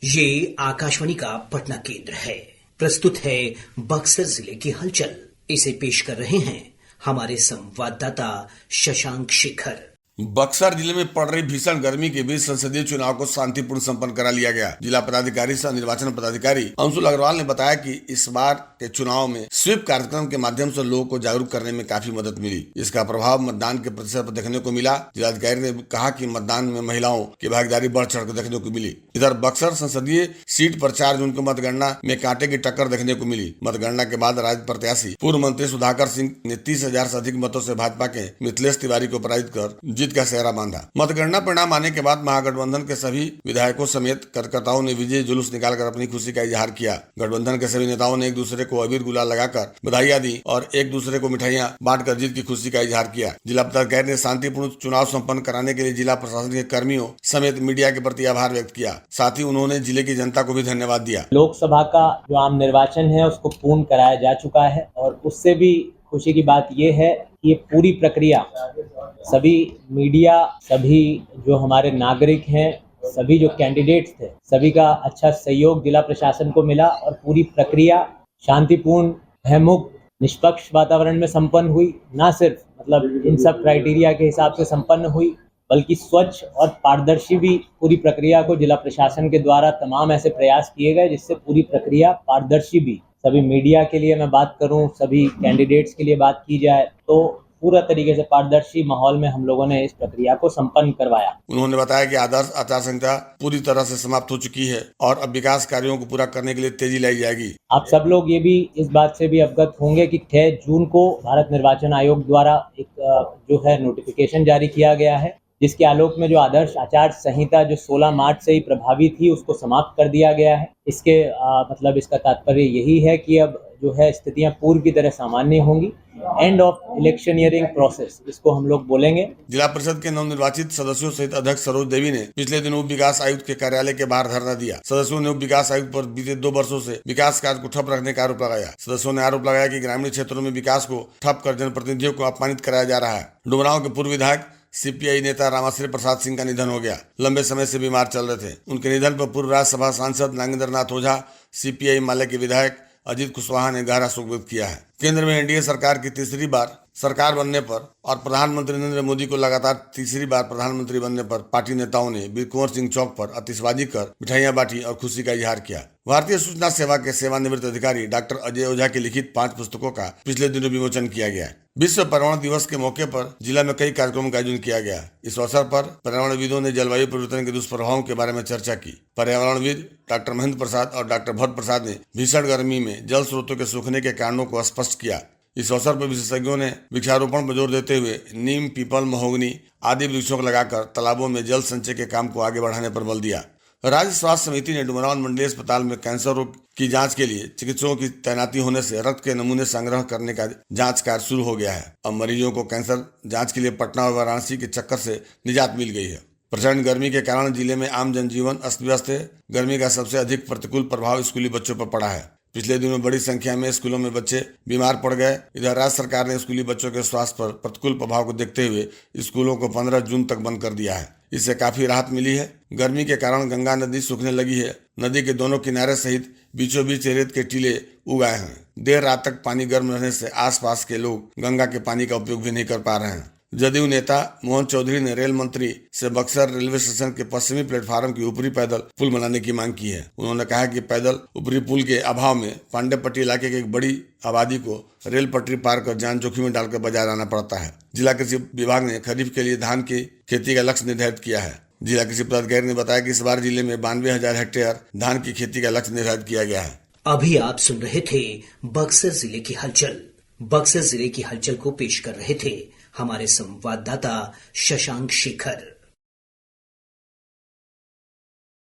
ये आकाशवाणी का पटना केंद्र है। प्रस्तुत है बक्सर जिले की हलचल। इसे पेश कर रहे हैं हमारे संवाददाता शशांक शेखर। बक्सर जिले में पड़ रही भीषण गर्मी के बीच संसदीय चुनाव को शांतिपूर्ण संपन्न करा लिया गया। जिला पदाधिकारी सह निर्वाचन पदाधिकारी अंशुल अग्रवाल ने बताया कि इस बार के चुनाव में स्वीप कार्यक्रम के माध्यम से लोगों को जागरूक करने में काफी मदद मिली। इसका प्रभाव मतदान के प्रतिशत पर देखने को मिला। जिलाधिकारी ने कहा कि मतदान में महिलाओं की भागीदारी बढ़ चढ़ कर देखने को मिली। इधर बक्सर संसदीय सीट पर 4 जून को मतगणना में कांटे की टक्कर देखने को मिली। मतगणना के बाद राजद प्रत्याशी पूर्व मंत्री सुधाकर सिंह ने 30,000 से अधिक मतों से भाजपा के मिथिलेश तिवारी को पराजित कर जीत का सेहरा बांधा। मतगणना परिणाम आने के बाद महागठबंधन के सभी विधायकों समेत कार्यकर्ताओं ने विजय जुलूस निकालकर अपनी खुशी का इजहार किया। गठबंधन के सभी नेताओं ने एक दूसरे को अबीर गुलाल लगाकर बधाइयां दी और एक दूसरे को मिठाइयां बांटकर जीत की खुशी का इजहार किया। जिला पदाधिकारी ने शांतिपूर्ण चुनाव संपन्न कराने के लिए जिला प्रशासन के कर्मियों समेत मीडिया के प्रति आभार व्यक्त किया। साथ ही उन्होंने जिले की जनता को भी धन्यवाद दिया। लोकसभा का जो आम निर्वाचन है उसको पूर्ण कराया जा चुका है और उससे भी खुशी की बात यह है कि ये पूरी प्रक्रिया सभी मीडिया, सभी जो हमारे नागरिक हैं, सभी जो कैंडिडेट्स थे, सभी का अच्छा सहयोग जिला प्रशासन को मिला और पूरी प्रक्रिया शांतिपूर्ण, भयमुक्त, निष्पक्ष वातावरण में संपन्न हुई। ना सिर्फ इन सब क्राइटेरिया के हिसाब से संपन्न हुई, बल्कि स्वच्छ और पारदर्शी भी पूरी प्रक्रिया को जिला प्रशासन के द्वारा तमाम ऐसे प्रयास किए गए जिससे पूरी प्रक्रिया पारदर्शी भी। सभी मीडिया के लिए मैं बात करूं, सभी कैंडिडेट्स के लिए बात की जाए तो पूरा तरीके से पारदर्शी माहौल में हम लोगों ने इस प्रक्रिया को संपन्न करवाया। उन्होंने बताया कि आदर्श आचार संहिता पूरी तरह से समाप्त हो चुकी है और अब विकास कार्यों को पूरा करने के लिए तेजी लाई जाएगी। आप सब लोग ये भी इस बात से भी अवगत होंगे कि 6 जून को भारत निर्वाचन आयोग द्वारा एक जो है नोटिफिकेशन जारी किया गया है, जिसके आलोक में जो आदर्श आचार संहिता जो 16 मार्च से ही प्रभावी थी उसको समाप्त कर दिया गया है। इसके इसका तात्पर्य यही है कि अब जो है स्थितियां पूर्व की तरह सामान्य होंगी। एंड ऑफ इलेक्शनियरिंग प्रोसेस इसको हम लोग बोलेंगे। जिला परिषद के नवनिर्वाचित सदस्यों सहित अध्यक्ष सरोज देवी ने पिछले दिनों उप विकास आयुक्त के कार्यालय के बाहर धरना दिया। सदस्यों ने उप विकास आयुक्त पर बीते 2 वर्षों से विकास कार्य को ठप रखने का आरोप लगाया। सदस्यों ने आरोप लगाया कि ग्रामीण क्षेत्रों में विकास को ठप कर जनप्रतिनिधियों को अपमानित कराया जा रहा है। डुमरांव के पूर्व विधायक सीपीआई नेता रामाश्री प्रसाद सिंह का निधन हो गया। लंबे समय से बीमार चल रहे थे। उनके निधन पर पूर्व राज्यसभा सांसद नागेंद्र नाथ ओझा, सीपीआई माले के विधायक अजीत कुशवाहा ने गहरा शोक व्यक्त किया है। केंद्र में एनडीए सरकार की तीसरी बार सरकार बनने पर और प्रधानमंत्री नरेंद्र मोदी को लगातार तीसरी बार प्रधानमंत्री बनने पर पार्टी नेताओं ने वीर कुंवर सिंह चौक पर आतिशबाजी कर मिठाइयां बांटी और खुशी का इजहार किया। भारतीय सूचना सेवा के सेवानिवृत्त अधिकारी डॉक्टर अजय ओझा की लिखित 5 पुस्तकों का पिछले दिनों विमोचन किया गया है। विश्व पर्यावरण दिवस के मौके पर जिला में कई कार्यक्रमों का आयोजन किया गया। इस अवसर पर पर्यावरणविदों ने जलवायु परिवर्तन के दुष्प्रभावों के बारे में चर्चा की। पर्यावरणविद डॉक्टर महेंद्र प्रसाद और डॉक्टर भट्ट प्रसाद ने भीषण गर्मी में जल स्रोतों के सूखने के कारणों को स्पष्ट किया। इस अवसर पर विशेषज्ञों ने वृक्षारोपण पर जोर देते हुए नीम, पीपल, महोगनी आदि वृक्षों को लगाकर तालाबों में जल संचय के काम को आगे बढ़ाने पर बल दिया। राज्य स्वास्थ्य समिति ने डुमरांव मंडलीय अस्पताल में कैंसर रोग की जांच के लिए चिकित्सकों की तैनाती होने से रक्त के नमूने संग्रह करने का जांच कार्य शुरू हो गया है। अब मरीजों को कैंसर जांच के लिए पटना और वाराणसी के चक्कर से निजात मिल गई है। प्रचंड गर्मी के कारण जिले में आम जनजीवन अस्त व्यस्त है। गर्मी का सबसे अधिक प्रतिकूल प्रभाव स्कूली बच्चों पर पड़ा है। पिछले दिनों बड़ी संख्या में स्कूलों में बच्चे बीमार पड़ गए। इधर राज्य सरकार ने स्कूली बच्चों के स्वास्थ्य पर प्रतिकूल प्रभाव को देखते हुए स्कूलों को 15 जून तक बंद कर दिया है। इससे काफी राहत मिली है। गर्मी के कारण गंगा नदी सूखने लगी है। नदी के दोनों किनारे सहित बीचों बीच रेत के टीले उग आए हैं। देर रात तक पानी गर्म रहने से आसपास के लोग गंगा के पानी का उपयोग भी नहीं कर पा रहे हैं। जदयू नेता मोहन चौधरी ने रेल मंत्री से बक्सर रेलवे स्टेशन के पश्चिमी प्लेटफार्म की ऊपरी पैदल पुल बनाने की मांग की है। उन्होंने कहा कि पैदल ऊपरी पुल के अभाव में पांडेपट्टी इलाके की एक बड़ी आबादी को रेल पटरी पार कर जान जोखिम में डालकर बाजार आना पड़ता है। जिला कृषि विभाग ने खरीफ के लिए धान की खेती का लक्ष्य निर्धारित किया है। जिला कृषि पदाधिकारी ने बताया कि इस बार जिले में 92,000 हेक्टेयर धान की खेती का लक्ष्य निर्धारित किया गया है। अभी आप सुन रहे थे बक्सर जिले की हलचल। बक्सर जिले की हलचल को पेश कर रहे थे हमारे संवाददाता शशांक शेखर।